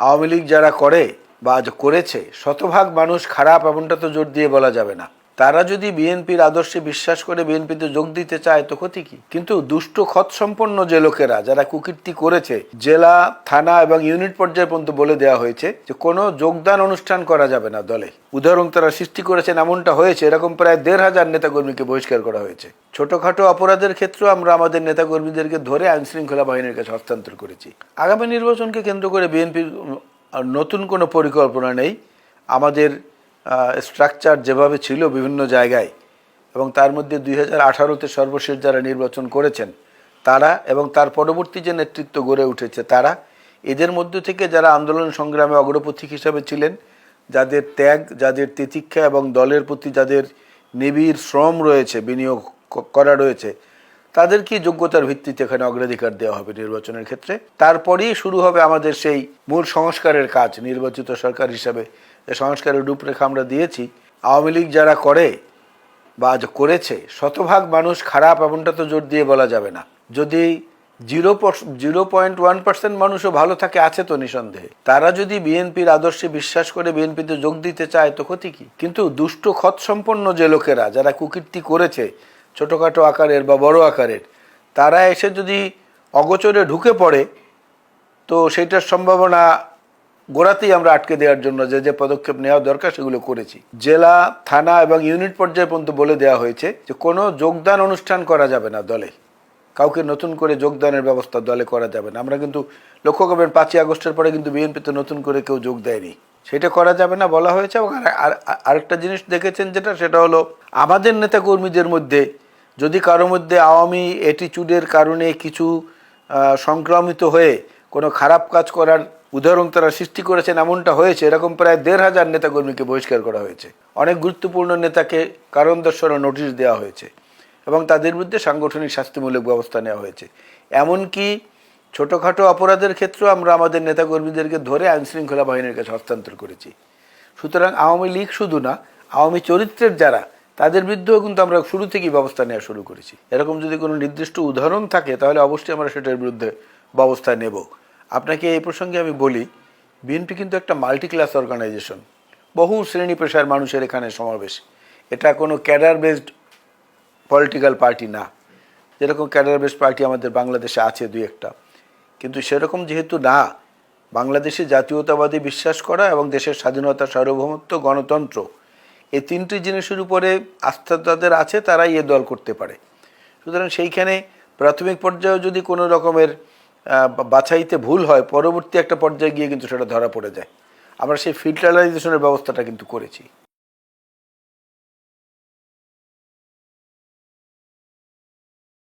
আওয়ামী লীগ যারা করে বা করেছে শতভাগ মানুষ খারাপ এমনটা তো জোর দিয়ে বলা যাবে না। তারা যদি বিএনপির আদর্শে বিশ্বাস করে বিএনপিতে যোগ দিতে চায় তো ক্ষতি কি? কিন্তু দুষ্ট খত সম্পন্ন যে লোকেরা যারা কুকীর্তি করেছে, জেলা থানা এবং ইউনিট পর্যায়ে পর্যন্ত বলে দেওয়া হয়েছে যে কোনো যোগদান অনুষ্ঠান করা যাবে না দলে। উদাহরণ তারা সৃষ্টি করেছেন, এমনটা হয়েছে। এরকম প্রায় ১৫০০ নেতাকর্মীকে বহিষ্কার করা হয়েছে। ছোটখাটো অপরাধের ক্ষেত্রেও আমরা আমাদের নেতাকর্মীদেরকে ধরে আইন শৃঙ্খলা বাহিনীর কাছে হস্তান্তর করেছি। আগামী নির্বাচনকে কেন্দ্র করে বিএনপির নতুন কোনো পরিকল্পনা নেই। আমাদের স্ট্রাকচার যেভাবে ছিল বিভিন্ন জায়গায়, এবং তার মধ্যে ২০১৮-তে সর্বশেষ যারা নির্বাচন করেছেন তারা এবং তার পরবর্তী যে নেতৃত্ব গড়ে উঠেছে তারা, এদের মধ্য থেকে যারা আন্দোলন সংগ্রামে অগ্রপথিক হিসাবে ছিলেন, যাদের ত্যাগ, যাদের তিতিক্ষা এবং দলের প্রতি যাদের নিবিড় শ্রম রয়েছে, বিনিয়োগ করা রয়েছে, তাদেরকে যোগ্যতার ভিত্তিতে এখানে অগ্রাধিকার দেওয়া হবে নির্বাচনের ক্ষেত্রে। তারপরেই শুরু হবে আমাদের সেই মূল সংস্কারের কাজ। নির্বাচিত সরকার হিসাবে যে সংস্কারের রূপরেখা আমরা দিয়েছি, আওয়ামী লীগ যারা করে বা করেছে শতভাগ মানুষ খারাপ এমনটা তো জোর দিয়ে বলা যাবে না। যদি 0.1% মানুষও ভালো থাকে, আছে তো নিঃসন্দেহে। তারা যদি বিএনপির আদর্শে বিশ্বাস করে বিএনপিতে যোগ দিতে চায় তো ক্ষতি কি? কিন্তু দুষ্ট খত সম্পন্ন যে লোকেরা যারা কুকীর্তি করেছে ছোটোখাটো আকারের বা বড় আকারের, তারা এসে যদি অগোচরে ঢুকে পড়ে তো সেইটার সম্ভাবনা গোড়াতেই আমরা আটকে দেওয়ার জন্য যে যে পদক্ষেপ নেওয়া দরকার সেগুলো করেছি। জেলা থানা এবং ইউনিট পর্যায়ে পর্যন্ত বলে দেওয়া হয়েছে যে কোনো যোগদান অনুষ্ঠান করা যাবে না দলে। কাউকে নতুন করে যোগদানের ব্যবস্থা দলে করা যাবে না। আমরা কিন্তু লক্ষ্য করবেন ৫ই আগস্টের পরে কিন্তু বিএনপিতে নতুন করে কেউ যোগ দেয়নি, সেটা করা যাবে না বলা হয়েছে। এবং আরেকটা জিনিস দেখেছেন সেটা হলো আমাদের নেতাকর্মীদের মধ্যে যদি কারোর মধ্যে আওয়ামী অ্যাটিটিউডের কারণে কিছু সংক্রামিত হয়ে কোনো খারাপ কাজ করার উদাহরণ তারা সৃষ্টি করেছেন, এমনটা হয়েছে। এরকম প্রায় ১৫০০ নেতাকর্মীকে বহিষ্কার করা হয়েছে। অনেক গুরুত্বপূর্ণ নেতাকে কারণ দর্শানোর নোটিশ দেওয়া হয়েছে এবং তাদের বিরুদ্ধে সাংগঠনিক শাস্তিমূলক ব্যবস্থা নেওয়া হয়েছে। এমনকি ছোটোখাটো অপরাধের ক্ষেত্রেও আমরা আমাদের নেতাকর্মীদেরকে ধরে আইন শৃঙ্খলা বাহিনীর কাছে হস্তান্তর করেছি। সুতরাং আওয়ামী লীগ শুধু না, আওয়ামী চরিত্রের যারা, তাদের বিরুদ্ধেও কিন্তু আমরা শুরু থেকেই ব্যবস্থা নেওয়া শুরু করেছি। এরকম যদি কোনো নির্দিষ্ট উদাহরণ থাকে তাহলে অবশ্যই আমরা সেটার বিরুদ্ধে ব্যবস্থা নেব। আপনাকে এই প্রসঙ্গে আমি বলি, বিএনপি কিন্তু একটা মাল্টি ক্লাস অর্গানাইজেশন, বহু শ্রেণী পেশার মানুষের এখানে সমাবেশ। এটা কোনো ক্যাডার বেসড পলিটিক্যাল পার্টি না। যেরকম ক্যাডার বেসড পার্টি আমাদের বাংলাদেশে আছে দুই একটা, কিন্তু সেরকম যেহেতু না, বাংলাদেশে জাতীয়তাবাদী বিশ্বাস করা এবং দেশের স্বাধীনতা, সার্বভৌমত্ব, গণতন্ত্র, এই তিনটি জিনিসের উপরে আস্থা তাদের আছে, তারাই এ দল করতে পারে। সুতরাং সেইখানে প্রাথমিক পর্যায়েও যদি কোনো রকমের বাছাইতে ভুল হয়, পরবর্তী একটা পর্যায়ে গিয়ে কিন্তু সেটা ধরা পড়ে যায়। আমরা সেই ফিল্টারাইজেশনের ব্যবস্থাটা কিন্তু করেছি।